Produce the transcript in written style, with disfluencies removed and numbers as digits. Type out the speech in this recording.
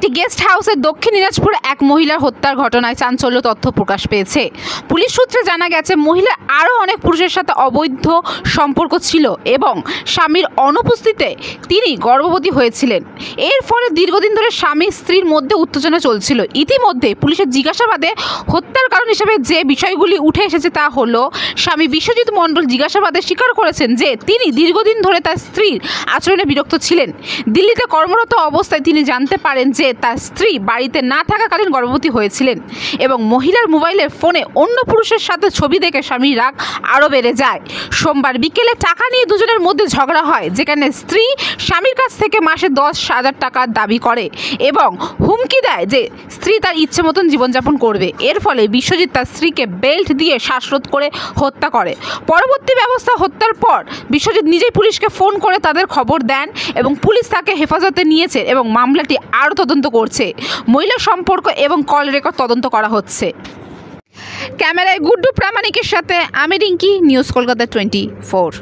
একটি গেস্ট হাউসে দক্ষিণ দিনাজপুরে এক মহিলার হত্যার ঘটনায় চাঞ্চল্য তথ্য প্রকাশ পেয়েছে। পুলিশ সূত্রে জানা গেছে, মহিলার আরও অনেক পুরুষের সাথে অবৈধ সম্পর্ক ছিল এবং স্বামীর অনুপস্থিতিতে তিনি গর্ভবতী হয়েছিলেন। এর ফলে দীর্ঘদিন ধরে স্বামী স্ত্রীর মধ্যে উত্তেজনা চলছিল। ইতিমধ্যে পুলিশের জিজ্ঞাসাবাদে হত্যার কারণ হিসেবে যে বিষয়গুলি উঠে এসেছে তা হলো, স্বামী বিশ্বজিৎ মণ্ডল জিজ্ঞাসাবাদে স্বীকার করেছেন যে তিনি দীর্ঘদিন ধরে তার স্ত্রীর আচরণে বিরক্ত ছিলেন। দিল্লিতে কর্মরত অবস্থায় তিনি জানতে পারেন যে তার স্ত্রী বাড়িতে না থাকাকালীন গর্ভবতী হয়েছিলেন এবং মহিলার মোবাইলের ফোনে অন্য পুরুষের সাথে ছবি দেখে স্বামীর রাগ আরও বেড়ে যায়। সোমবার বিকেলে টাকা নিয়ে দুজনের মধ্যে ঝগড়া হয়, যেখানে স্ত্রী স্বামীর কাছ থেকে মাসে 10,000 টাকার দাবি করে এবং হুমকি দেয় যে স্ত্রী তার ইচ্ছে মতন জীবনযাপন করবে। এর ফলে বিশ্বজিৎ তার স্ত্রীকে বেল্ট দিয়ে শ্বাসরোধ করে হত্যা করে। পরবর্তী ব্যবস্থা হত্যার পর বিশ্বজিৎ নিজেই পুলিশকে ফোন করে তাদের খবর দেন এবং পুলিশ তাকে হেফাজতে নিয়েছে এবং মামলাটি আরও তদন্ত করছে। মহিলা সম্পর্ক এবং কল রেকর্ড তদন্ত করা হচ্ছে। ক্যামেরায় গুড্ডু প্রামাণিকের সাথে আমি রিঙ্কি, নিউজ কলকাতা 24।